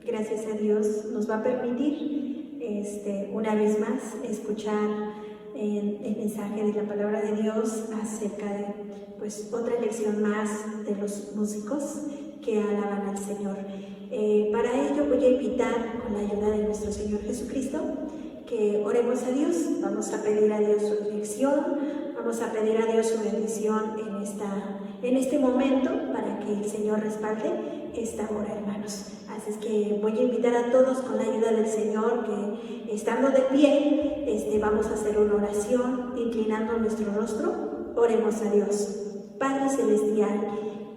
gracias a Dios, nos va a permitir una vez más escuchar el mensaje de la palabra de Dios acerca de otra lección más de los músicos que alaban al Señor. Para ello voy a invitar, con la ayuda de nuestro Señor Jesucristo, que oremos a Dios. Vamos a pedir a Dios su dirección, vamos a pedir a Dios su bendición en este momento para que el Señor respalde esta hora, hermanos. Así es que voy a invitar a todos, con la ayuda del Señor, que estando de pie, vamos a hacer una oración inclinando nuestro rostro. Oremos a Dios. Padre Celestial,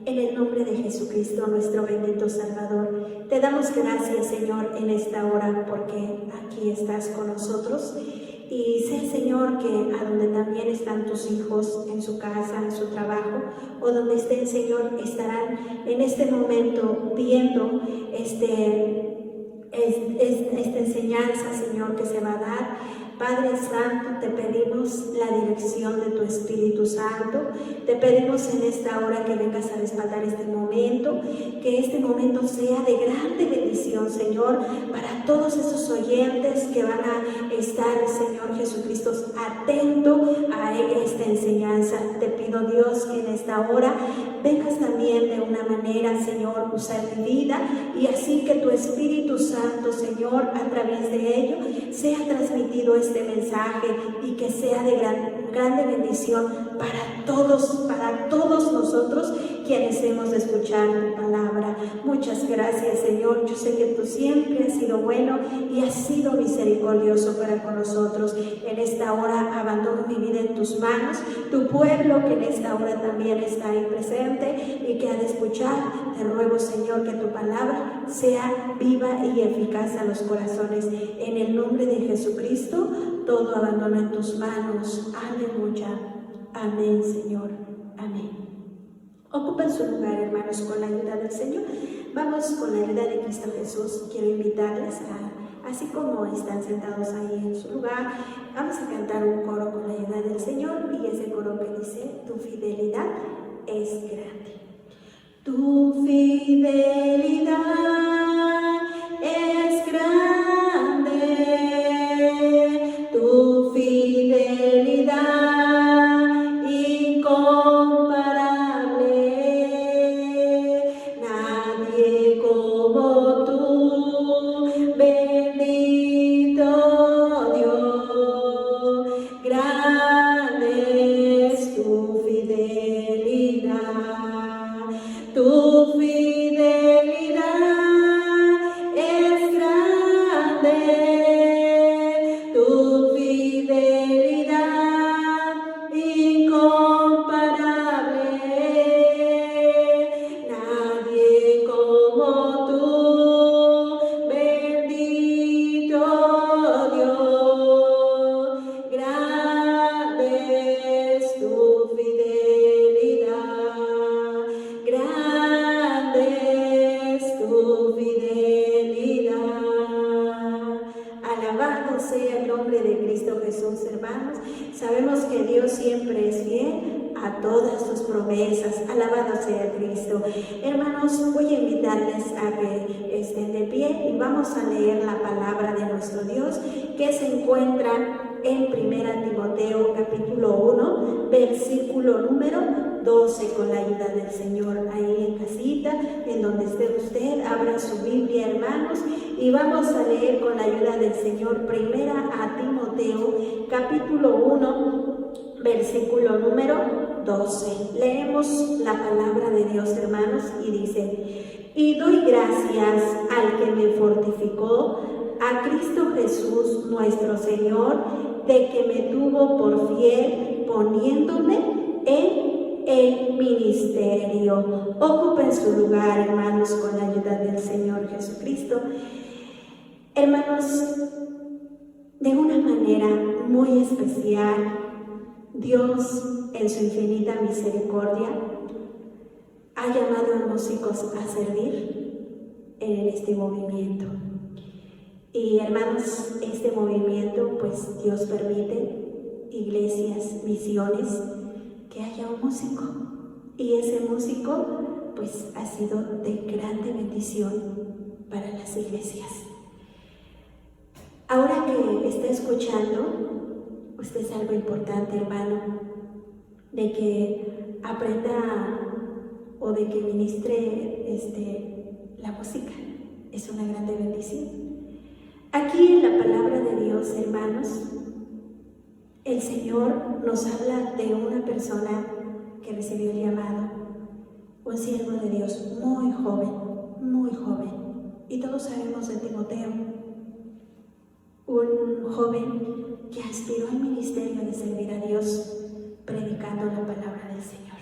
en el nombre de Jesucristo, nuestro bendito Salvador, te damos gracias, Señor, en esta hora, porque aquí estás con nosotros. Y sé, Señor, que a donde también están tus hijos, en su casa, en su trabajo, o donde estén, Señor, estarán en este momento viendo esta enseñanza, Señor, que se va a dar. Padre Santo, te pedimos la dirección de tu Espíritu Santo. Te pedimos en esta hora que vengas a respaldar este momento, que este momento sea de grande bendición, Señor, para todos esos oyentes que van a estar, Señor Jesucristo, atento a esta enseñanza. Te pido, Dios, que en esta hora vengas también de una manera, Señor, usar mi vida, y así que tu Espíritu Santo, Señor, a través de ello, sea transmitido este mensaje y que sea de grande bendición para todos nosotros quienes hemos de escuchar tu palabra. Muchas gracias, Señor. Yo sé que tú siempre has sido bueno y has sido misericordioso para con nosotros. En esta hora abandono mi vida en tus manos, tu pueblo que en esta hora también está ahí presente y que ha de escuchar. Te ruego, Señor, que tu palabra sea viva y eficaz a los corazones. En el nombre de Jesucristo, todo abandono en tus manos. Aleluya. Amén, Señor. Amén. Ocupen su lugar, hermanos, con la ayuda del Señor. Vamos con la ayuda de Cristo Jesús. Quiero invitarles así como están sentados ahí en su lugar, vamos a cantar un coro con la ayuda del Señor, y ese coro que dice: tu fidelidad es grande. Tu fidelidad es grande, tu fidelidad incomparable, nadie como tú, bendito Dios, grande es tu fidelidad. Tu fidelidad es grande, tu fidelidad incomparable, nadie como tú, bendito Dios, grande es tu fidelidad. Grande es tu fidelidad. Alabado sea el nombre de Cristo Jesús, hermanos. Sabemos que Dios siempre es fiel a todas sus promesas. Alabado sea Cristo. Hermanos, voy a invitarles a que estén de pie y vamos a leer la palabra de nuestro Dios, que se encuentra en 1 Timoteo capítulo 1, versículo número 12, con la ayuda del Señor. Ahí en casita, en donde esté usted, abra su Biblia, hermanos, y vamos a leer con la ayuda del Señor 1 Timoteo capítulo 1, versículo número 12. Leemos la palabra de Dios, hermanos, y dice: y doy gracias al que me fortificó, a Cristo Jesús nuestro Señor, de que me tuvo por fiel, poniéndome en el ministerio. Ocupen su lugar, hermanos, con la ayuda del Señor Jesucristo. Hermanos, de una manera muy especial, Dios, en su infinita misericordia, ha llamado a músicos a servir en este movimiento. Y hermanos, este movimiento, pues Dios permite, iglesias, misiones, que haya un músico. Y ese músico, pues ha sido de grande bendición para las iglesias. Ahora que está escuchando, usted es algo importante, hermano, de que aprenda o de que ministre la música. Es una grande bendición. Aquí en la palabra de Dios, hermanos, el Señor nos habla de una persona que recibió el llamado, un siervo de Dios muy joven. Y todos sabemos de Timoteo, un joven que aspiró al ministerio de servir a Dios, predicando la palabra del Señor.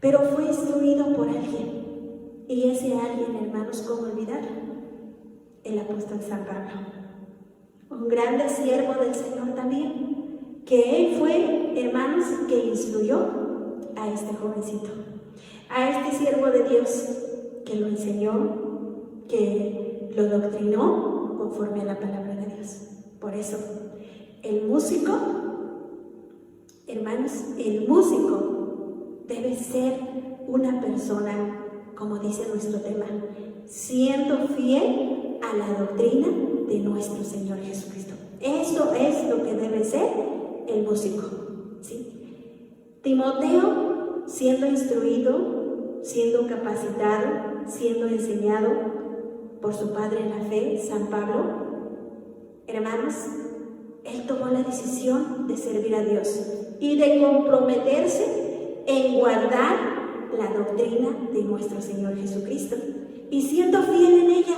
Pero fue instruido por alguien, y ese alguien, hermanos, ¿cómo olvidarlo? El apóstol San Pablo, un grande siervo del Señor también, que él fue, hermanos, que instruyó a este jovencito, a este siervo de Dios, que lo enseñó, que lo doctrinó conforme a la palabra de Dios. Por eso, el músico, hermanos, el músico debe ser una persona, como dice nuestro tema, siendo fiel a la doctrina de nuestro Señor Jesucristo. Esto es lo que debe ser el músico, ¿sí? Timoteo, siendo instruido, siendo capacitado, siendo enseñado por su padre en la fe, San Pablo, hermanos, él tomó la decisión de servir a Dios y de comprometerse en guardar la doctrina de nuestro Señor Jesucristo y siendo fiel en ella.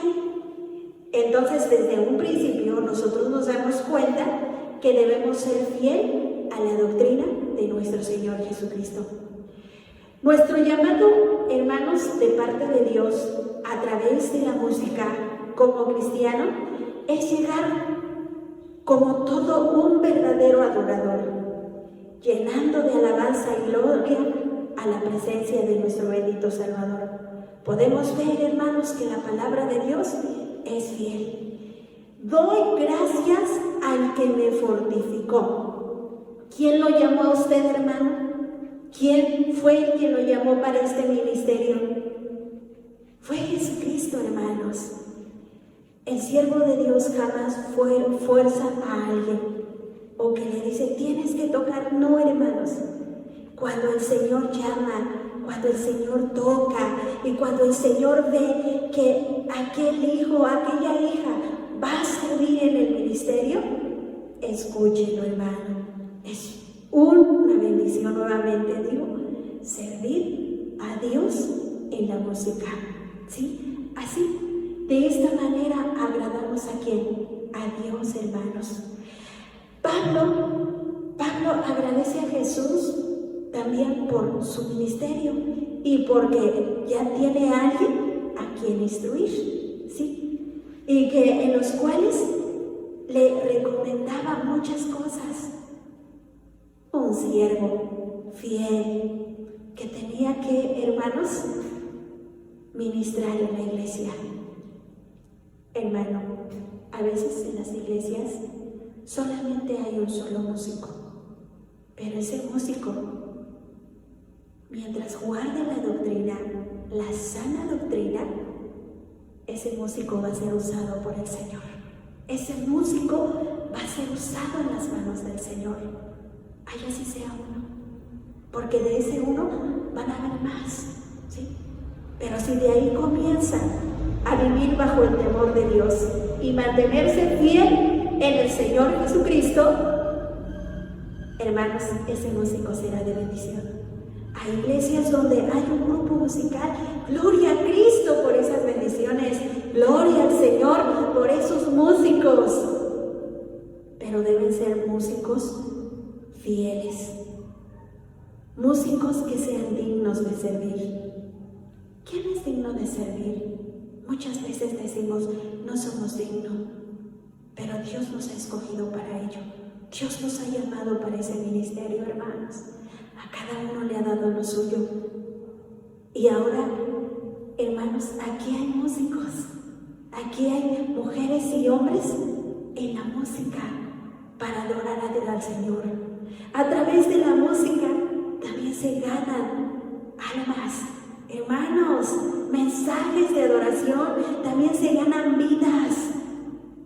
Entonces, desde un principio nosotros nos damos cuenta que debemos ser fiel a la doctrina de nuestro Señor Jesucristo. Nuestro llamado, hermanos, de parte de Dios a través de la música como cristiano es llegar como todo un verdadero adorador, llenando de alabanza y gloria a la presencia de nuestro bendito Salvador. Podemos ver, hermanos, que la palabra de Dios es fiel. Doy gracias al que me fortificó. ¿Quién lo llamó a usted, hermano? ¿Quién fue el que lo llamó para este ministerio? Fue Jesucristo, hermanos. El siervo de Dios jamás fuerza a alguien o que le dice, tienes que tocar. No, hermanos. Cuando el Señor llama, cuando el Señor toca y cuando el Señor ve que aquel hijo, aquella hija va a servir en el ministerio, escúchenlo, hermano. Es una bendición, nuevamente digo, servir a Dios en la música, ¿sí? Así, de esta manera agradamos a ¿quién? A Dios, hermanos. Pablo agradece a Jesús también por su ministerio y porque ya tiene a alguien a quien instruir, ¿sí? Y que en los cuales le recomendaba muchas cosas. Un siervo fiel que tenía que, hermanos, ministrar en la iglesia. Hermano, a veces en las iglesias solamente hay un solo músico, pero ese músico, mientras guarde la doctrina, la sana doctrina, ese músico va a ser usado por el Señor. Ese músico va a ser usado en las manos del Señor. Ay, así sea uno, porque de ese uno van a haber más, ¿sí? Pero si de ahí comienza a vivir bajo el temor de Dios y mantenerse fiel en el Señor Jesucristo, hermanos, ese músico será de bendición. Hay iglesias donde hay un grupo musical, gloria a Cristo por esas bendiciones, gloria al Señor por esos músicos, pero deben ser músicos fieles, músicos que sean dignos de servir. ¿Quién es digno de servir? Muchas veces decimos, no somos dignos, pero Dios nos ha escogido para ello. Dios nos ha llamado para ese ministerio, hermanos. A cada uno le ha dado lo suyo. Y ahora, hermanos, aquí hay músicos, aquí hay mujeres y hombres en la música para adorar al Señor. A través de la música también se ganan almas, Hermanos, mensajes de adoración también se ganan vidas.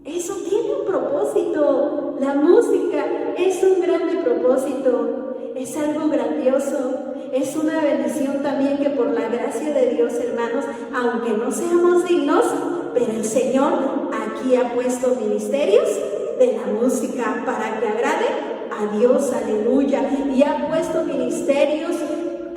Eso tiene un propósito. La música es un grande propósito. Es algo grandioso. Es una bendición también que por la gracia de Dios, hermanos, aunque no seamos dignos, pero el Señor aquí ha puesto ministerios de la música para que agrade a Dios, aleluya. Y ha puesto ministerios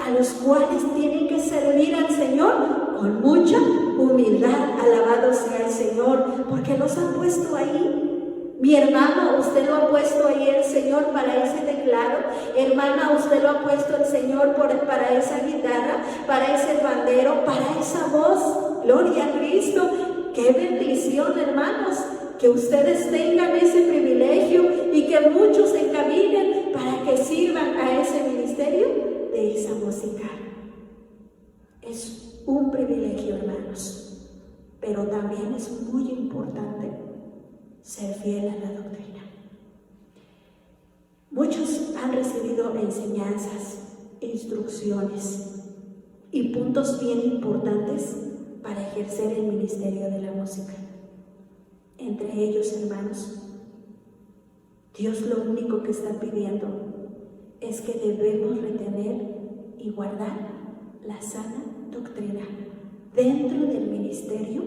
a los cuales tienen que servir al Señor con mucha humildad. Alabado sea el Señor, porque los han puesto ahí. Mi hermano, usted lo ha puesto ahí el Señor para ese teclado. Hermana, usted lo ha puesto el Señor para esa guitarra, para ese pandero, para esa voz. Gloria a Cristo. ¡Qué bendición, hermanos! Que ustedes tengan ese privilegio y que muchos se encaminen para que sirvan a ese ministerio de esa música. Es un privilegio, hermanos, pero también es muy importante ser fiel a la doctrina. Muchos han recibido enseñanzas, instrucciones y puntos bien importantes para ejercer el ministerio de la música. Entre ellos, hermanos, Dios lo único que está pidiendo es que debemos retener y guardar la sana doctrina dentro del ministerio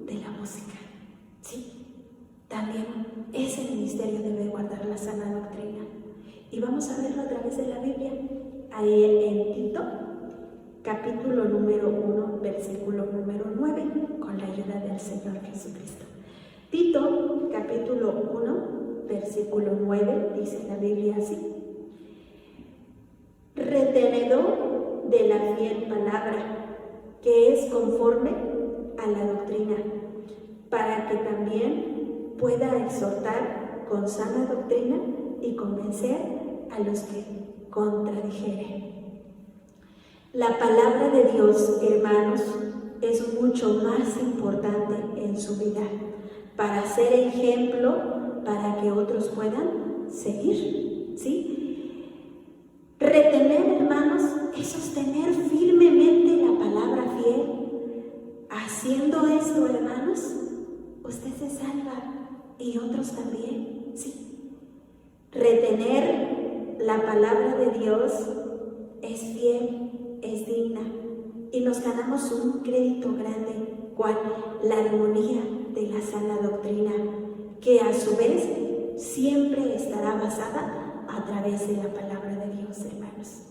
de la música. Sí, también ese ministerio debe guardar la sana doctrina. Y vamos a verlo a través de la Biblia, ahí en Tito, capítulo número 1, versículo número 9, con la ayuda del Señor Jesucristo. Tito, capítulo 1, versículo 9, dice la Biblia así: retenedor de la fiel palabra, que es conforme a la doctrina, para que también pueda exhortar con sana doctrina y convencer a los que contradijeren. La palabra de Dios, hermanos, es mucho más importante en su vida, para ser ejemplo para que otros puedan seguir, ¿sí? Retener, hermanos, es sostener firmemente la palabra fiel. Haciendo esto, hermanos, usted se salva y otros también, ¿sí? Retener la palabra de Dios es fiel, es digna, y nos ganamos un crédito grande, cual la armonía de la sana doctrina, que a su vez siempre estará basada a través de la palabra de Dios, hermanos.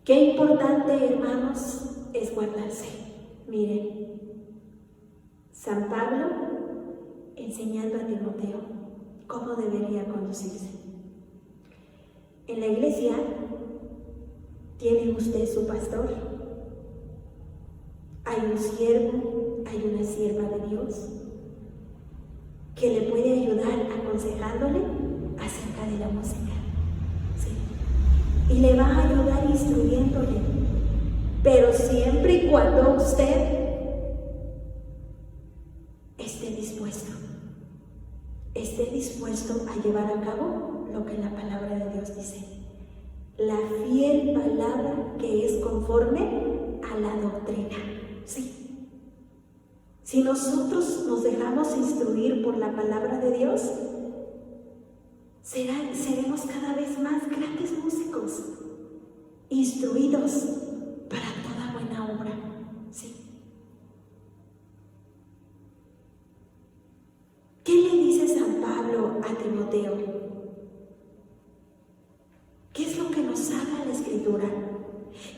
Qué importante, hermanos, es guardarse. Miren, San Pablo enseñando a Timoteo cómo debería conducirse. En la iglesia tiene usted su pastor, hay un siervo, hay una sierva de Dios que le puede ayudar aconsejándole acerca de la música, ¿sí? Y le va a ayudar instruyéndole, pero siempre y cuando usted esté dispuesto a llevar a cabo lo que la palabra de Dios dice. La fiel palabra que es conforme a la doctrina, ¿sí? Si nosotros nos dejamos instruir por la palabra de Dios, seremos cada vez más grandes músicos, instruidos para toda buena obra, ¿sí? ¿Qué le dice San Pablo a Timoteo? ¿Qué es lo que nos habla la Escritura?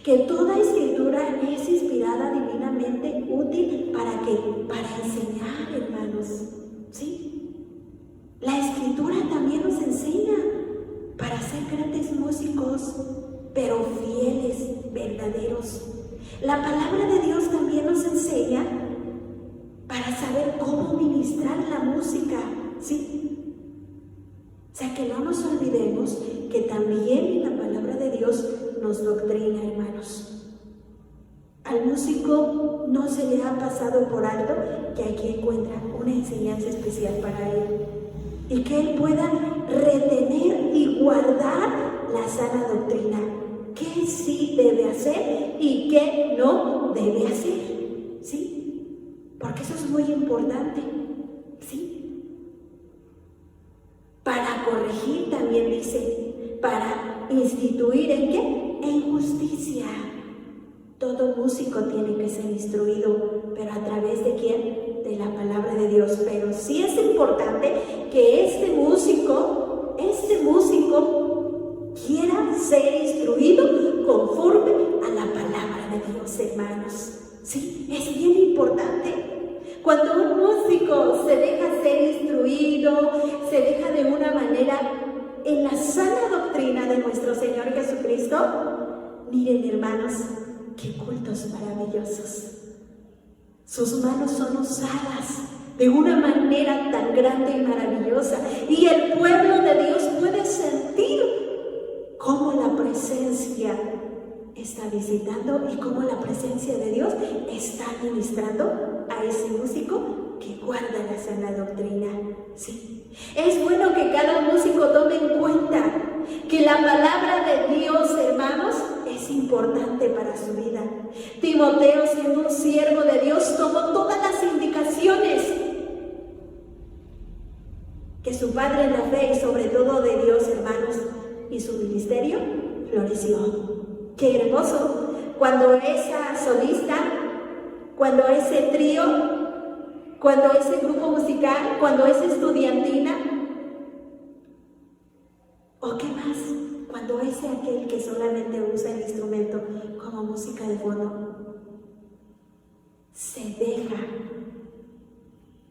Que toda Escritura es inspirada divinamente, útil ¿para qué? Para enseñar, hermanos, ¿sí? La Escritura también nos enseña para ser grandes músicos, pero fieles, verdaderos. La palabra de Dios también nos enseña para saber cómo ministrar la música, ¿sí? O sea, que no nos olvidemos que también la palabra de Dios nos doctrina, hermanos. Al músico no se le ha pasado por alto que aquí encuentra una enseñanza especial para él y que él pueda retener y guardar la sana doctrina. ¿Qué es sí debe hacer y qué no debe hacer, ¿sí? Porque eso es muy importante, ¿sí? Para corregir también dice, para instituir ¿en qué? En justicia. Todo músico tiene que ser instruido, pero ¿a través de quién? De la palabra de Dios. Pero sí es importante que este músico quiera ser instruido conforme a la palabra de Dios, hermanos. Sí, es bien importante. Cuando un músico se deja ser instruido, se deja de una manera en la sana doctrina de nuestro Señor Jesucristo, miren, hermanos, qué cultos maravillosos. Sus manos son usadas de una manera tan grande y maravillosa, y el pueblo de Dios puede sentir cómo la presencia está visitando y cómo la presencia de Dios está ministrando a ese músico que guarda la sana doctrina. Sí. Es bueno que cada músico tome en cuenta que la palabra de Dios, hermanos, es importante para su vida. Timoteo, siendo un siervo de Dios, tomó todas las indicaciones que su padre en la fe y sobre todo de Dios, hermanos, y su ministerio floreció. ¡Qué hermoso! Cuando esa solista, cuando ese trío, cuando ese grupo musical, cuando esa estudiantina, ¿o qué más? Cuando ese aquel que solamente usa el instrumento como música de fondo, se deja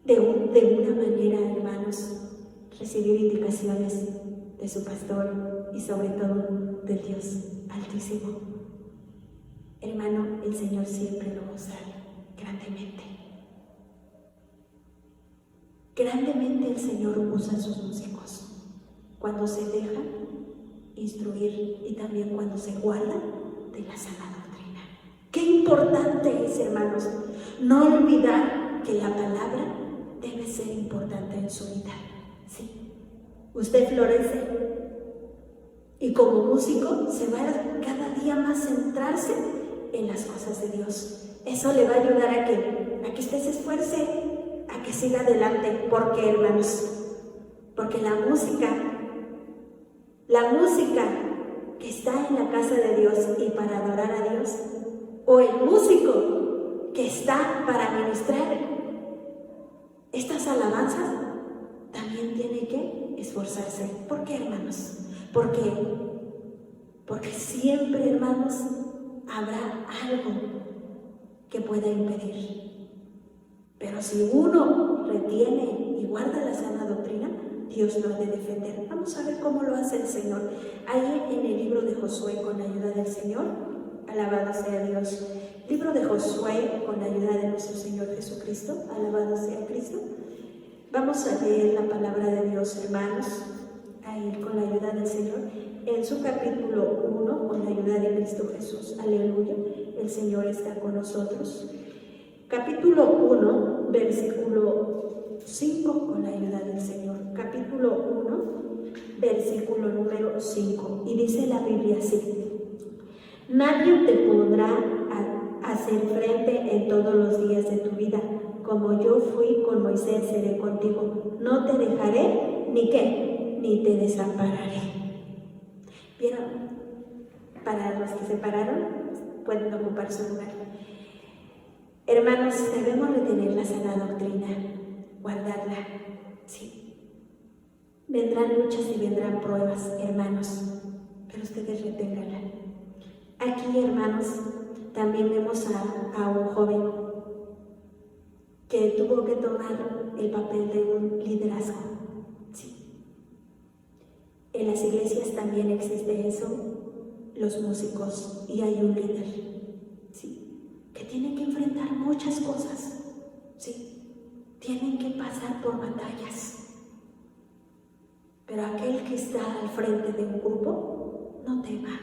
de una manera, hermanos, recibir indicaciones de su pastor y sobre todo del Dios Altísimo. Hermano, el Señor siempre lo usa grandemente. Grandemente el Señor usa a sus músicos cuando se dejan instruir y también cuando se guardan de la sana doctrina. Qué importante es, hermanos, no olvidar que la palabra debe ser importante en su vida. Sí. Usted florece y como músico se va a cada día más centrarse en las cosas de Dios. Eso le va a ayudar a que usted se esfuerce, a que siga adelante. ¿Por qué, hermanos? Porque la música que está en la casa de Dios y para adorar a Dios, o el músico que está para ministrar estas alabanzas, también tiene que esforzarse. ¿Por qué, hermanos? Porque siempre, hermanos, habrá algo que pueda impedir. Pero si uno retiene y guarda la sana doctrina, Dios lo ha de defender. Vamos a ver cómo lo hace el Señor. Ahí en el libro de Josué, con la ayuda del Señor, alabado sea Dios. Libro de Josué, con la ayuda de nuestro Señor Jesucristo, alabado sea Cristo. Vamos a leer la palabra de Dios, hermanos, ahí con la ayuda del Señor, en su capítulo 1, con la ayuda de Cristo Jesús. Aleluya, el Señor está con nosotros. Capítulo 1, versículo 5, con la ayuda del Señor. Capítulo 1, versículo número 5. Y dice la Biblia así: nadie te podrá hacer frente en todos los días de tu vida. Como yo fui con Moisés, seré contigo. No te dejaré, ni qué, ni te desampararé. ¿Vieron? Para los que se pararon, pueden ocupar su lugar. Hermanos, debemos retener la sana doctrina, guardarla, sí. Vendrán luchas y vendrán pruebas, hermanos, pero ustedes reténganla. Aquí, hermanos, también vemos a un joven que tuvo que tomar el papel de un liderazgo. Sí. En las iglesias también existe eso, los músicos, y hay un líder, sí, que tienen que enfrentar muchas cosas, sí, tienen que pasar por batallas. Pero aquel que está al frente de un grupo, no tema,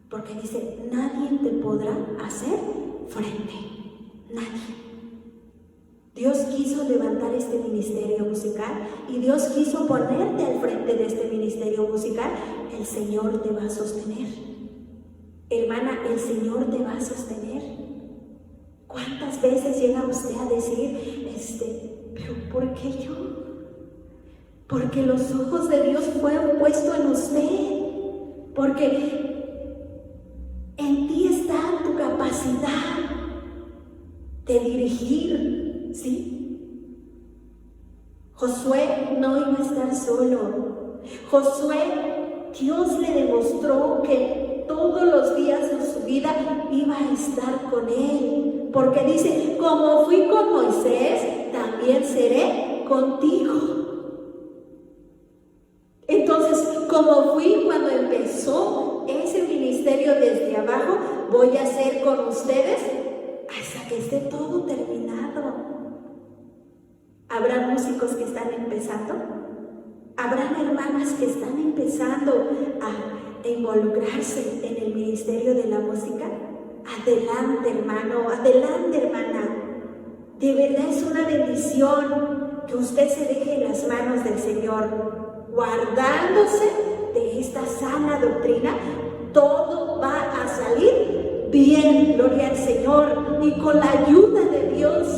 porque dice, nadie te podrá hacer frente, nadie. Dios quiso levantar este ministerio musical y Dios quiso ponerte al frente de este ministerio musical. El Señor te va a sostener. Hermana, el Señor te va a sostener. ¿Cuántas veces llega usted a decir, pero ¿por qué yo? Porque los ojos de Dios fueron puestos en usted, porque en ti está tu capacidad de dirigir, ¿sí? Josué no iba a estar solo. Josué, Dios le demostró que todos los días de su vida iba a estar con él, porque dice, como fui con Moisés, también seré contigo. Entonces, como fui cuando empezó ese ministerio desde abajo, voy a ser con ustedes hasta que esté todo terminado. ¿Habrá músicos que están empezando? ¿Habrán hermanas que están empezando a involucrarse en el ministerio de la música? Adelante, hermano, adelante, hermana. De verdad es una bendición que usted se deje en las manos del Señor, guardándose de esta sana doctrina. Todo va a salir bien, gloria al Señor, y con la ayuda de Dios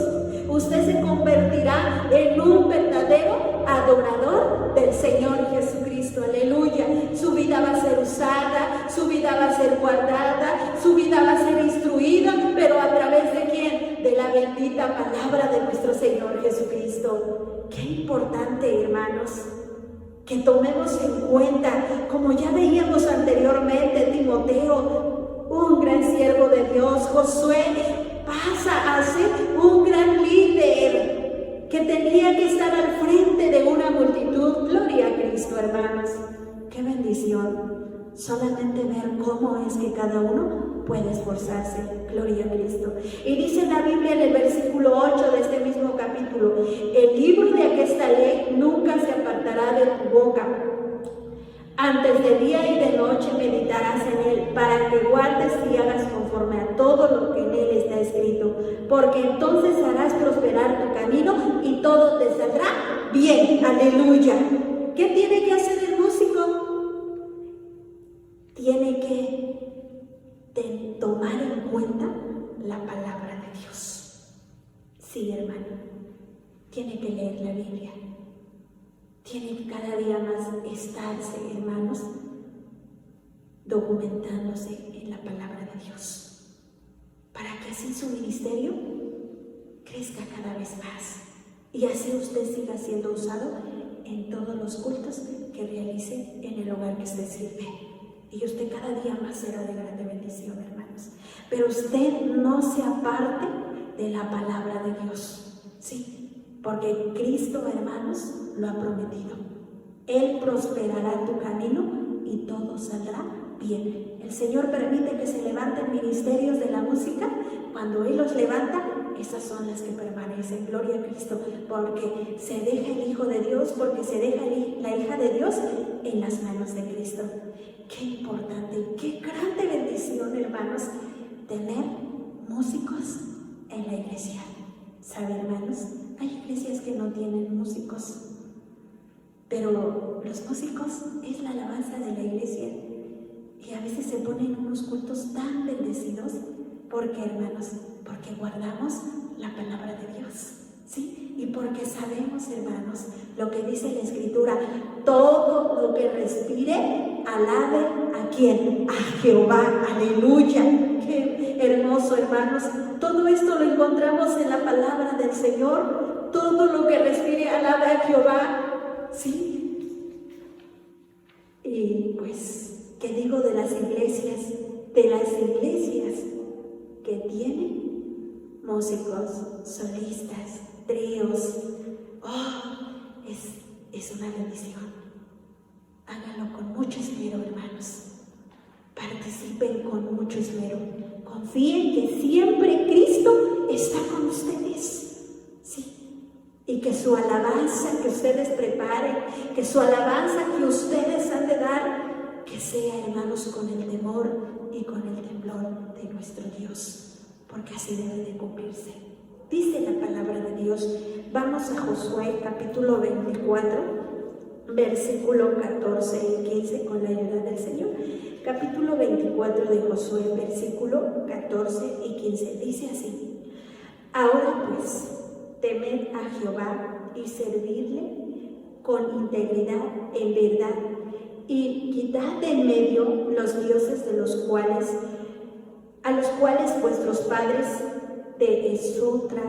usted se convertirá en un verdadero adorador del Señor Jesucristo. Aleluya. Su vida va a ser usada, su vida va a ser guardada, su vida va a ser instruida, pero ¿a través de quién? De la bendita palabra de nuestro Señor Jesucristo. Qué importante, hermanos, que tomemos en cuenta, como ya veíamos anteriormente, Timoteo, un gran siervo de Dios, Josué, pasa a ser un gran líder que tenía que estar al frente de una multitud. Gloria a Cristo, hermanos. Qué bendición solamente ver cómo es que cada uno puede esforzarse. Gloria a Cristo. Y dice la Biblia en el versículo 8 de este mismo capítulo: el libro de aquesta ley nunca se apartará de tu boca. Antes de día y de noche meditarás en él, para que guardes y hagas conforme a todo lo que en él está escrito, porque entonces harás prosperar tu camino y todo te saldrá bien. Aleluya. ¿Qué tiene que hacer el músico? Tiene que tomar en cuenta la palabra de Dios. Sí, hermano, tiene que leer la Biblia. Tiene que cada día más estarse, hermanos, documentándose en la palabra de Dios, para que así su ministerio crezca cada vez más y así usted siga siendo usado en todos los cultos que realice en el hogar que usted sirve. Y usted cada día más será de grande bendición, hermanos. Pero usted no se aparte de la palabra de Dios, ¿sí? Porque Cristo, hermanos, lo ha prometido. Él prosperará tu camino y todo saldrá bien. El Señor permite que se levanten ministerios de la música. Cuando Él los levanta, esas son las que permanecen. Gloria a Cristo, porque se deja el Hijo de Dios, porque se deja la hija de Dios en las manos de Cristo. Qué importante, qué grande bendición, hermanos, tener músicos en la iglesia. ¿Sabe, hermanos? Hay iglesias que no tienen músicos, pero los músicos es la alabanza de la iglesia. Y a veces se ponen unos cultos tan bendecidos. ¿Por qué, hermanos? Porque guardamos la palabra de Dios, ¿sí? Y porque sabemos, hermanos, lo que dice la Escritura: todo lo que respire, alabe ¿a quién? A Jehová. Aleluya. Qué hermoso, hermanos. Todo esto lo encontramos en la palabra del Señor. Todo lo que respire, alabe a Jehová, ¿sí? Y pues, ¿qué digo de las iglesias? De las iglesias que tienen músicos, solistas, tríos. Oh, es una bendición. Háganlo con mucho esmero, hermanos. Participen con mucho esmero. Confíen que siempre Cristo está con ustedes, ¿sí? Y que su alabanza que ustedes preparen, que su alabanza que ustedes han de dar, que sea, hermanos, con el temor y con el temblor de nuestro Dios, porque así debe de cumplirse. Dice la palabra de Dios. Vamos a Josué capítulo 24, versículo 14 y 15, con la ayuda del Señor. capítulo 24 de Josué, versículo 14 y 15. Dice así: Ahora pues, temed a Jehová y servidle con integridad en verdad, y quitad de en medio los dioses a los cuales vuestros padres de Esotra,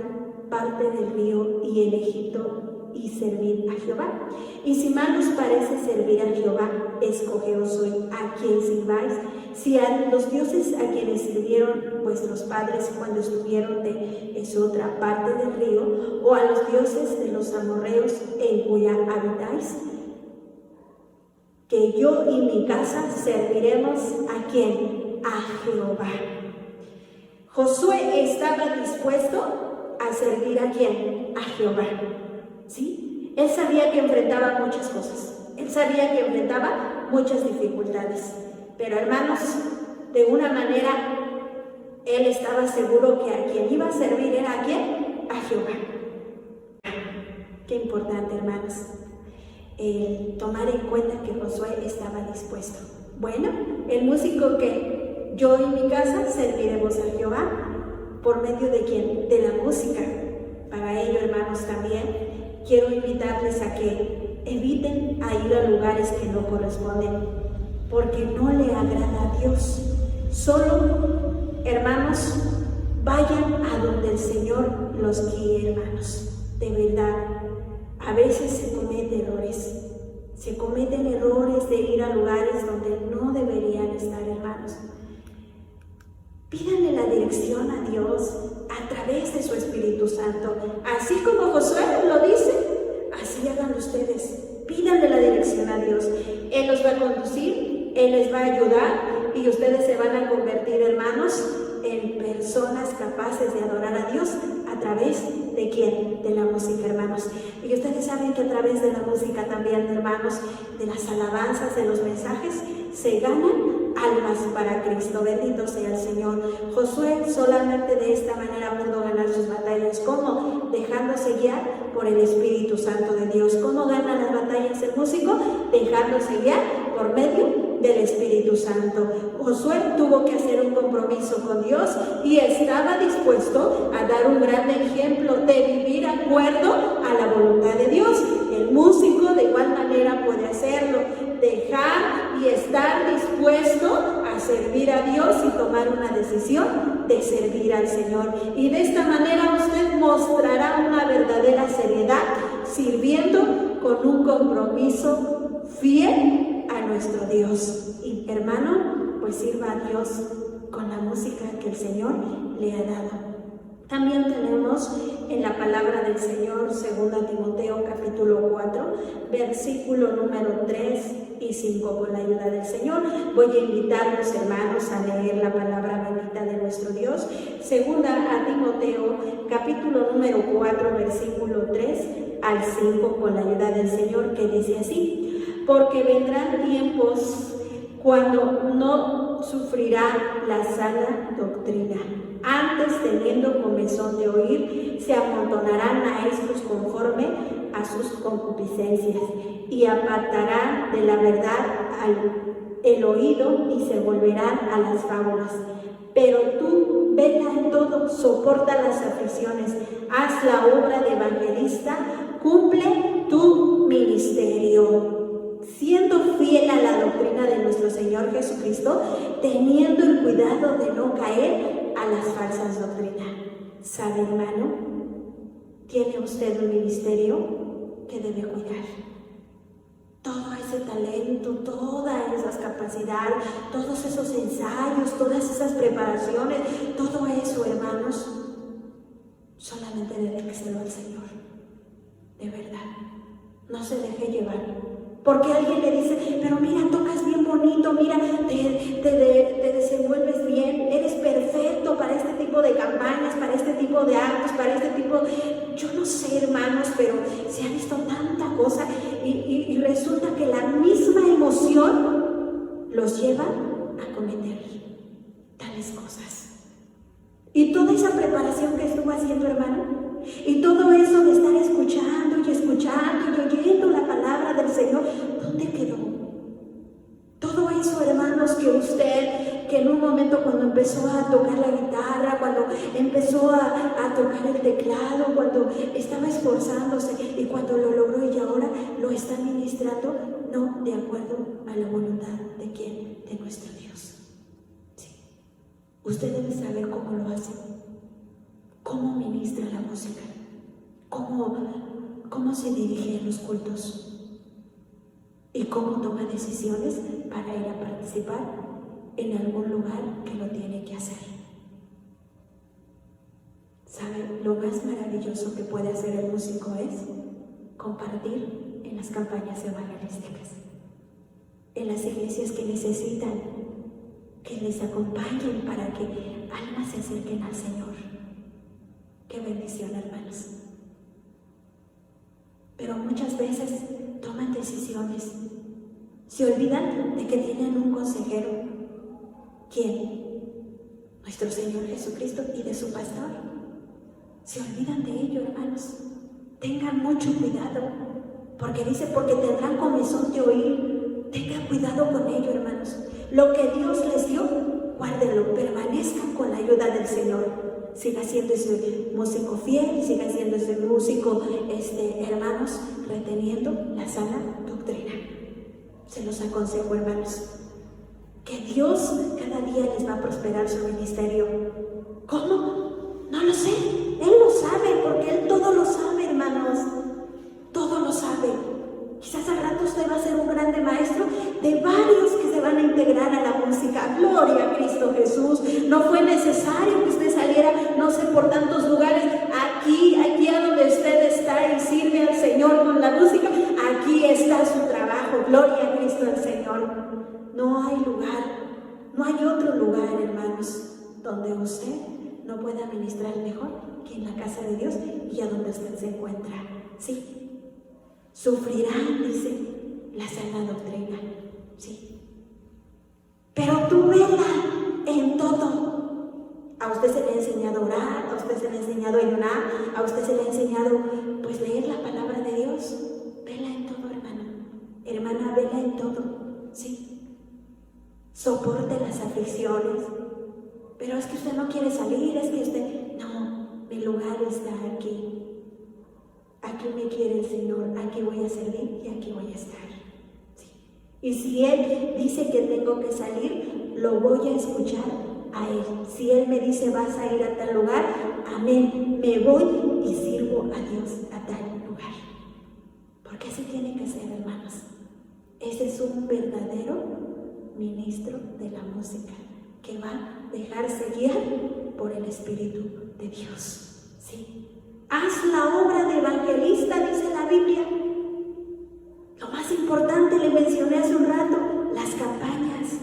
parte del río y en Egipto, y servid a Jehová. Y si mal os parece servir a Jehová, escogeos hoy a quien sirváis, si a los dioses a quienes sirvieron vuestros padres cuando estuvieron de Esotra, parte del río, o a los dioses de los amorreos en cuya habitáis, que yo y mi casa serviremos a ¿quién? A Jehová. Josué estaba dispuesto a servir a ¿quién? A Jehová. ¿Sí? Él sabía que enfrentaba muchas cosas. Él sabía que enfrentaba muchas dificultades. Pero hermanos, de una manera, él estaba seguro que a quien iba a servir era ¿a quién? A Jehová. Qué importante, hermanos, el tomar en cuenta que Josué estaba dispuesto. Bueno, el músico que yo y mi casa serviremos a Jehová, ¿por medio de quién? De la música. Para ello, hermanos, también quiero invitarles a que eviten a ir a lugares que no corresponden, porque no le agrada a Dios. Solo, hermanos, vayan a donde el Señor los guíe, hermanos. De verdad, a veces se cometen errores de ir a lugares donde no deberían estar, hermanos. Pídanle la dirección a Dios a través de su Espíritu Santo. Así como Josué lo dice, así hagan ustedes. Pídanle la dirección a Dios. Él los va a conducir, Él les va a ayudar y ustedes se van a convertir, hermanos, en personas capaces de adorar a Dios a través de ¿quién? De la música, hermanos. Y ustedes saben que a través de la música también, hermanos, de las alabanzas, de los mensajes, se ganan almas para Cristo. Bendito sea el Señor. Josué solamente de esta manera pudo ganar sus batallas. ¿Cómo? Dejándose guiar por el Espíritu Santo de Dios. ¿Cómo gana las batallas el músico? Dejándose guiar por medio del Espíritu Santo. Josué tuvo que hacer un compromiso con Dios y estaba dispuesto a dar un gran ejemplo de vivir de acuerdo a la voluntad de Dios. El músico de igual manera puede hacerlo, dejar y estar dispuesto a servir a Dios y tomar una decisión de servir al Señor. Y de esta manera usted mostrará una verdadera seriedad, sirviendo con un compromiso fiel a nuestro Dios. Y hermano, pues sirva a Dios con la música que el Señor le ha dado. También tenemos en la palabra del Señor, 2 Timoteo capítulo 4, versículo número 3 y 5, con la ayuda del Señor. Voy a invitarlos, hermanos, a leer la palabra bendita de nuestro Dios. 2 Timoteo capítulo número 4, versículo 3 al 5, con la ayuda del Señor, que dice así: porque vendrán tiempos cuando no sufrirá la sana doctrina. Antes, teniendo comezón de oír, se amontonarán maestros conforme a sus concupiscencias, y apartarán de la verdad el oído, y se volverán a las fábulas. Pero tú, vela en todo, soporta las aflicciones, haz la obra de evangelista, cumple tu ministerio, siendo fiel a la doctrina de nuestro Señor Jesucristo, teniendo el cuidado de no caer a las falsas doctrinas. ¿Sabe, hermano? Tiene usted un ministerio que debe cuidar. Todo ese talento, todas esas capacidades, todos esos ensayos, todas esas preparaciones, todo eso, hermanos, solamente dedíqueselo al Señor. De verdad, no se deje llevar. Porque alguien le dice, pero mira, tocas bien bonito, mira, te desenvuelves bien, eres perfecto para este tipo de campañas, para este tipo de actos, para este tipo... Yo no sé, hermanos, pero se ha visto tanta cosa y resulta que la misma emoción los lleva a cometer tales cosas. Y toda esa preparación que estuvo haciendo, hermano, y todo eso de estar escuchando y oyendo la palabra del Señor, ¿dónde quedó? Todo eso, hermano, hermanos, que usted, que en un momento cuando empezó a tocar la guitarra, cuando empezó a tocar el teclado, cuando estaba esforzándose y cuando lo logró y ahora lo está ministrando, no de acuerdo a la voluntad de quién, de nuestro Dios. Sí. Usted debe saber cómo lo hace, cómo ministra la música, cómo se dirige en los cultos y cómo toma decisiones para ir a participar en algún lugar que lo tiene que hacer. ¿Sabe? Lo más maravilloso que puede hacer el músico es compartir en las campañas evangelísticas, en las iglesias que necesitan que les acompañen para que almas se acerquen al Señor. ¡Qué bendición, hermanos! Pero muchas veces toman decisiones, se olvidan de que tienen un consejero. ¿Quién? Nuestro Señor Jesucristo y de su pastor. Se olvidan de ello, hermanos. Tengan mucho cuidado, porque dice, porque tendrán comezón de oír. Tengan cuidado con ello, hermanos. Lo que Dios les dio, guárdenlo, permanezcan con la ayuda del Señor. Siga siendo ese músico fiel, siga siendo ese músico, hermanos, reteniendo la sana doctrina. Se los aconsejo, hermanos, que Dios cada día les va a prosperar su ministerio. ¿Cómo? No lo sé. Él lo sabe, porque Él todo lo sabe, hermanos. Todo lo sabe. Quizás al rato usted va a ser un grande maestro de varios que se van a integrar a la música. Gloria a Cristo Jesús. No fue necesario que usted saliera, no sé, por tantos lugares. Aquí a donde usted está y sirve al Señor con la música, aquí está su trabajo. Gloria a Cristo al Señor. No hay lugar, no hay otro lugar, hermanos, donde usted no pueda ministrar mejor que en la casa de Dios y a donde usted se encuentra. Sí. Sufrirán, dice, la sana doctrina, sí. Pero tú vela en todo. A usted se le ha enseñado a orar, a usted se le ha enseñado a ayunar, a usted se le ha enseñado, pues, leer la palabra de Dios. Vela en todo, hermana. Hermana, vela en todo, sí. Soporte las aflicciones. Pero es que usted no quiere salir, es que usted... No, mi lugar está aquí. Aquí me quiere el Señor, aquí voy a servir y aquí voy a estar. Sí. Y si Él dice que tengo que salir, lo voy a escuchar a Él. Si Él me dice vas a ir a tal lugar, amén, me voy y sirvo a Dios a tal lugar. Porque así tiene que ser, hermanos. Ese es un verdadero ministro de la música que va a dejarse guiar por el Espíritu de Dios. Sí. Haz la obra de evangelista, dice la Biblia. Lo más importante, le mencioné hace un rato, las campañas.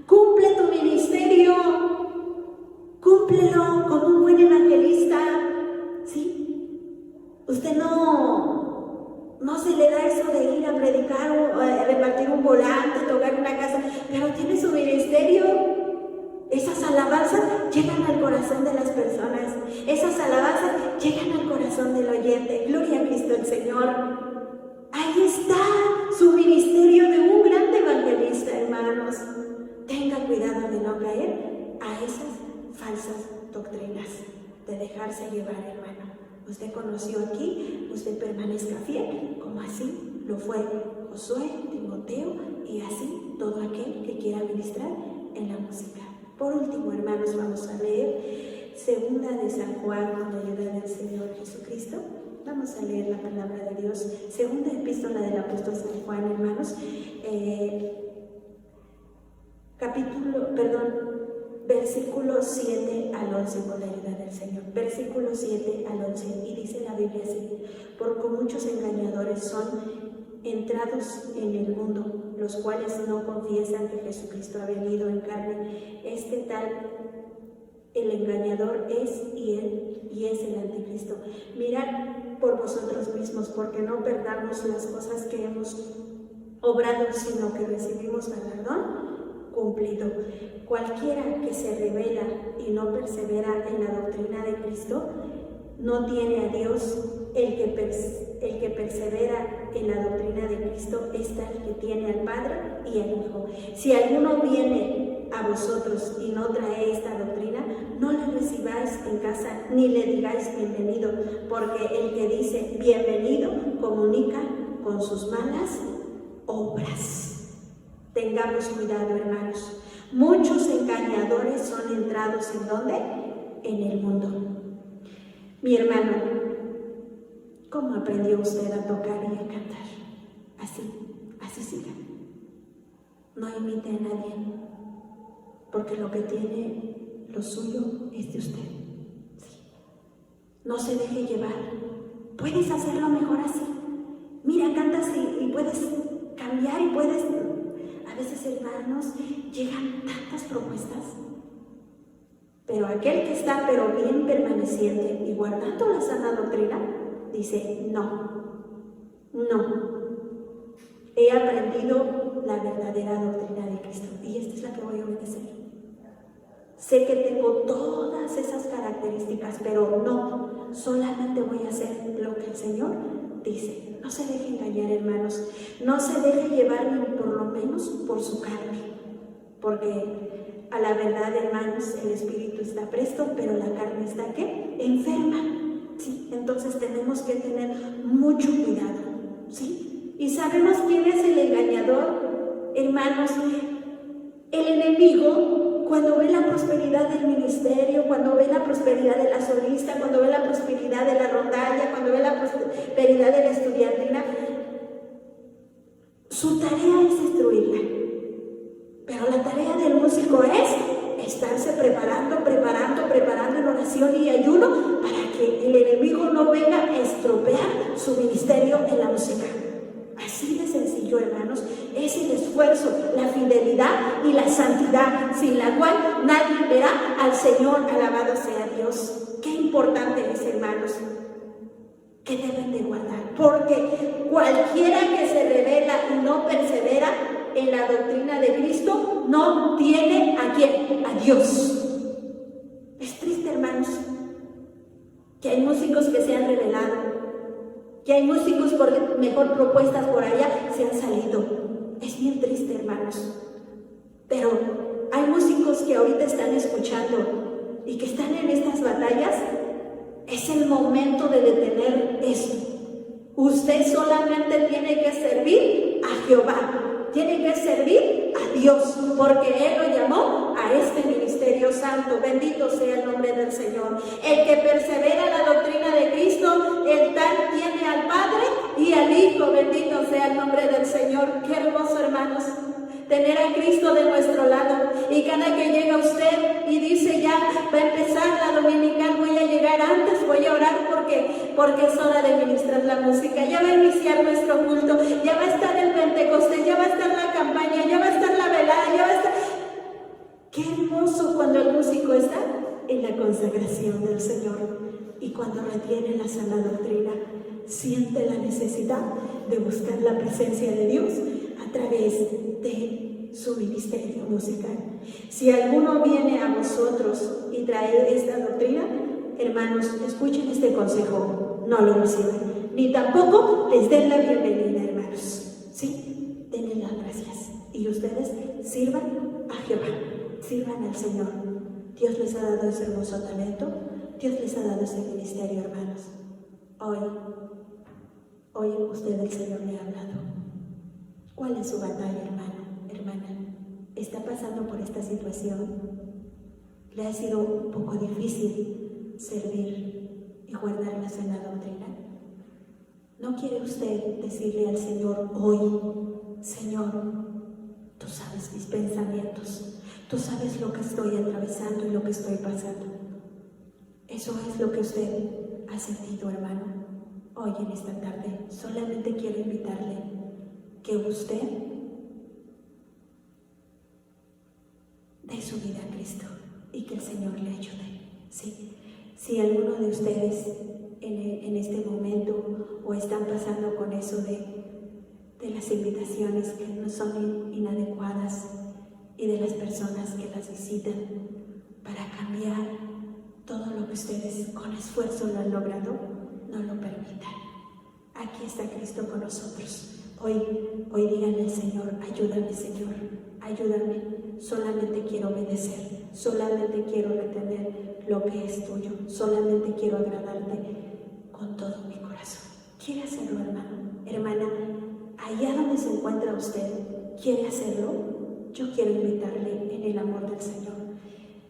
Cumple tu ministerio. Cúmplelo como un buen evangelista. ¿Sí? Usted no se le da eso de ir a predicar o a repartir un volante, tocar una casa, pero tiene su ministerio. Esas alabanzas llegan al corazón de las personas. Esas alabanzas llegan al corazón del oyente. Gloria a Cristo el Señor. Ahí está su ministerio de un gran evangelista, hermanos. Tenga cuidado de no caer a esas falsas doctrinas, de dejarse llevar, hermano. Usted conoció aquí, usted permanezca fiel, como así lo fue Josué, Timoteo y así todo aquel que quiera ministrar en la música. Por último, hermanos, vamos a leer Segunda de San Juan con la ayuda del Señor Jesucristo. Vamos a leer la palabra de Dios. Segunda epístola del apóstol San Juan, hermanos. Versículo 7 al 11 con la ayuda del Señor. Versículo 7 al 11. Y dice la Biblia así: porque muchos engañadores son entrados en el mundo, los cuales no confiesan que Jesucristo ha venido en carne. Este tal, el engañador es y es el anticristo. Mirad por vosotros mismos, porque no perdamos las cosas que hemos obrado, sino que recibimos galardón cumplido. Cualquiera que se revela y no persevera en la doctrina de Cristo, no tiene a Dios. el que persevera en la doctrina de Cristo es tal que tiene al Padre y al Hijo. Si alguno viene a vosotros y no trae esta doctrina, no la recibáis en casa ni le digáis bienvenido, porque el que dice bienvenido comunica con sus malas obras. Tengamos cuidado, hermanos. Muchos engañadores son entrados ¿en dónde? En el mundo. Mi hermano, ¿cómo aprendió usted a tocar y a cantar? Así siga. No imite a nadie, porque lo que tiene, lo suyo, es de usted. Sí. No se deje llevar. Puedes hacerlo mejor así. Mira, cantas y puedes cambiar y puedes... A veces, hermanos, llegan tantas propuestas, pero aquel que está bien permaneciente y guardando la sana doctrina, dice, no, he aprendido la verdadera doctrina de Cristo y esta es la que voy a obedecer. Sé que tengo todas esas características, pero no, solamente voy a hacer lo que el Señor dice. No se deje engañar, hermanos, no se deje llevar ni por lo menos por su carne, porque a la verdad, hermanos, el espíritu está presto, pero la carne está, ¿qué? Enferma. Sí, entonces tenemos que tener mucho cuidado, ¿sí? Y sabemos quién es el engañador, hermanos. El enemigo, cuando ve la prosperidad del ministerio, cuando ve la prosperidad de la solista, cuando ve la prosperidad de la rondalla, cuando ve la prosperidad de la estudiantina, su tarea es destruirla. Pero la tarea del músico es estarse preparando en oración y ayuno para que el enemigo no venga a estropear su ministerio en la música. Así de sencillo, hermanos, es el esfuerzo, la fidelidad y la santidad, sin la cual nadie verá al Señor. Alabado sea Dios. Qué importante es, hermanos, que deben de guardar, porque cualquiera que se revela y no persevera en la doctrina de Cristo no tiene ¿a quién? A Dios. Es triste, hermanos, que hay músicos que se han revelado, que hay músicos por mejor propuestas por allá se han salido. Es bien triste, hermanos, pero hay músicos que ahorita están escuchando y que están en estas batallas. Es el momento de detener eso. Usted solamente tiene que servir a Jehová, tiene que servir a Dios, porque Él lo llamó a este ministerio santo. Bendito sea el nombre del Señor. El que persevera en la doctrina de Cristo, el tal tiene al Padre y al Hijo. Bendito sea el nombre del Señor. Qué hermoso, hermanos, tener a Cristo de nuestro lado. Y cada que llega usted y dice, ya va a empezar la dominical, voy a llegar antes, voy a orar porque es hora de ministrar la música, ya va a iniciar nuestro culto, ya va a estar el Pentecostés, ya va a estar la campaña, ya va a estar la velada, ya va a estar... Qué hermoso cuando el músico está en la consagración del Señor y cuando retiene la sana doctrina, siente la necesidad de buscar la presencia de Dios a través de su ministerio musical. Si alguno viene a vosotros y trae esta doctrina, hermanos, escuchen este consejo, no lo reciban, ni tampoco les den la bienvenida, hermanos. Sí, denle las gracias y ustedes sirvan a Jehová, sirvan al Señor. Dios les ha dado ese hermoso talento, Dios les ha dado ese ministerio, hermanos. Hoy usted, el Señor, le ha hablado. ¿Cuál es su batalla, hermana? ¿Está pasando por esta situación? ¿Le ha sido un poco difícil servir y guardar la sana doctrina? ¿No quiere usted decirle al Señor hoy, Señor, tú sabes mis pensamientos, tú sabes lo que estoy atravesando y lo que estoy pasando? Eso es lo que usted ha sentido, hermano. Hoy en esta tarde solamente quiero invitarle que usted dé su vida a Cristo y que el Señor le ayude. ¿Sí? Si alguno de ustedes en este momento o están pasando con eso de las invitaciones que no son inadecuadas y de las personas que las visitan para cambiar todo lo que ustedes con esfuerzo lo han logrado, no lo permita. Aquí está Cristo con nosotros. Hoy díganle al Señor, ayúdame Señor, ayúdame. Solamente quiero obedecer, solamente quiero retener lo que es tuyo, solamente quiero agradarte con todo mi corazón. ¿Quiere hacerlo, hermano? Hermana, allá donde se encuentra usted, ¿quiere hacerlo? Yo quiero invitarle en el amor del Señor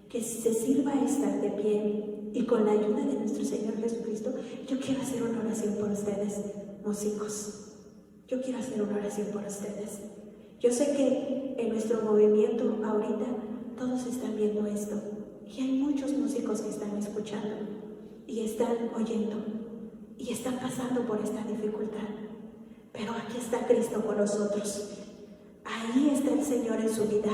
que se sirva a estar de pie y con la ayuda de nuestro Señor Jesucristo, yo quiero hacer una oración por ustedes, músicos. Yo quiero hacer una oración por ustedes. Yo sé que en nuestro movimiento ahorita todos están viendo esto y hay muchos músicos que están escuchando y están oyendo y están pasando por esta dificultad. Pero aquí está Cristo con nosotros. Ahí está el Señor en su vida.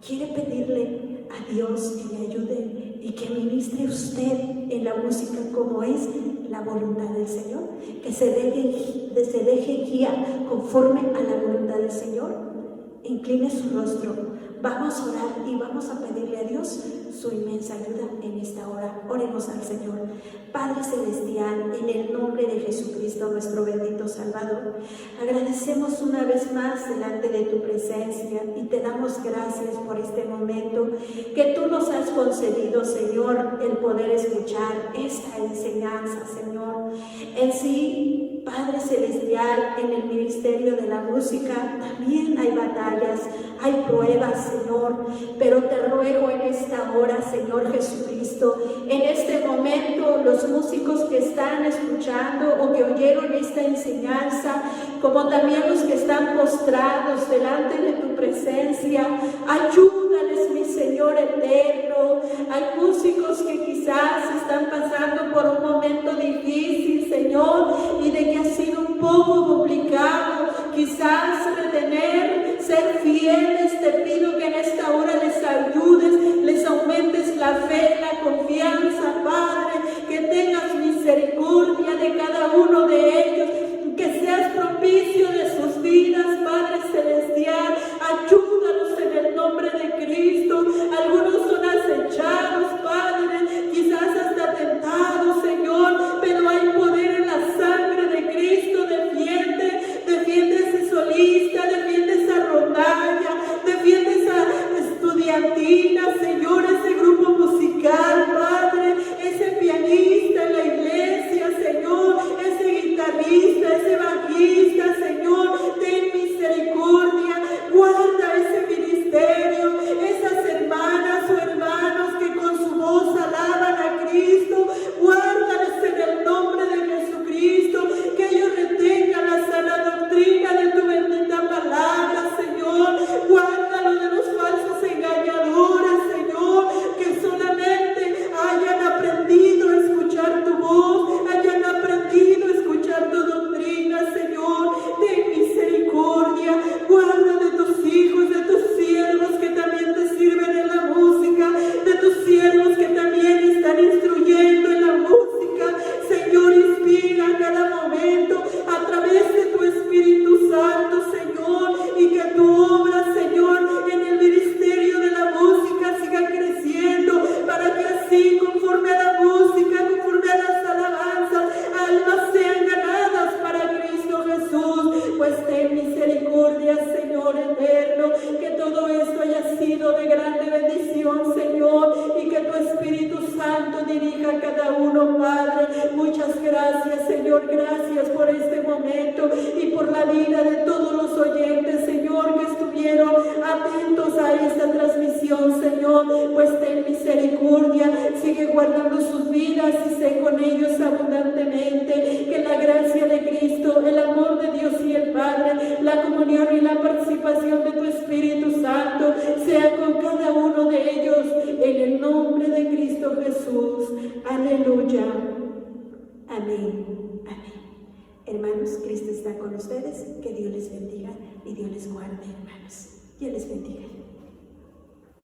Quiere pedirle a Dios que le ayude y que ministre usted en la música como es la voluntad del Señor, que se deje guiar conforme a la voluntad del Señor. Incline su rostro, vamos a orar y vamos a pedirle a Dios su inmensa ayuda en esta hora. Oremos al Señor. Padre Celestial, en el nombre de Jesucristo, nuestro bendito Salvador, agradecemos una vez más delante de tu presencia y te damos gracias por este momento que tú nos has concedido, Señor, el poder escuchar esta enseñanza, Señor. En sí, Padre Celestial, en el ministerio de la música también hay batallas, hay pruebas, Señor, pero te ruego en esta hora, Señor Jesucristo, en este momento los músicos que están escuchando o que oyeron esta enseñanza, como también los que están postrados delante de tu presencia, ayúdales, mi Señor eterno. Hay músicos que quizás están pasando por un momento difícil, Señor, y de que ha sido un poco complicado quizás retener, ser fieles. Te pido que en esta hora les ayudes, les aumentes la fe, la confianza, Padre, que tengas misericordia de cada uno de ellos, que seas propicio de sus vidas, Padre Celestial. Ayúdalos en el nombre de Cristo. Algunos son acechados, Padre, quizás hasta tentados, Señor, pero hay poder en la sangre de Cristo. Defiende ese solista, defiende esa rondalla, defiende esa estudiantina, Señor, ese grupo musical, Padre, ese pianista en la iglesia, Señor, ese guitarrista, ese bajista, Señor, ten misericordia, guarda ese ministerio, esas hermanas o hermanos que con su voz alaban a Cristo, guárdales en el nombre de Jesucristo, que ellos retengan la sana doctrina de tu bendita palabra, Señor. Guárdalo de los falsos engañadores, Señor, que solamente hayan aprendido a escuchar tu voz, hayan aprendido a escuchar tu doctrina, Señor. Ten misericordia, guarda de tus hijos, de tus siervos que también te sirven en la música, de tus siervos que también están instruyendo en la música, Señor. Inspira a cada momento a través de tu Espíritu Santo, Señor, y que tu obra, Señor, en el ministerio de la música siga creciendo, para que así, conforme a la música, conforme a las alabanzas, almas sean ganadas para Cristo Jesús. Pues ten misericordia, Señor eterno, que todo esto haya sido de grande bendición, Señor, y que tu Espíritu Santo dirija a cada uno, Padre. Muchas gracias, Señor, gracias por este momento y por la vida de todos los oyentes, Señor, que estuvieron atentos a esta transmisión, Señor. Pues ten misericordia, sigue guardando sus vidas y sé con ellos abundantemente. Que la gracia de Cristo, el amor de Dios y el Padre, la comunión y la participación de tu Espíritu Santo sea con cada uno de ellos, en el nombre de Cristo Jesús. Aleluya. Amén. Amén. Hermanos, Cristo está con ustedes. Que Dios les bendiga y Dios les guarde, hermanos. Dios les bendiga.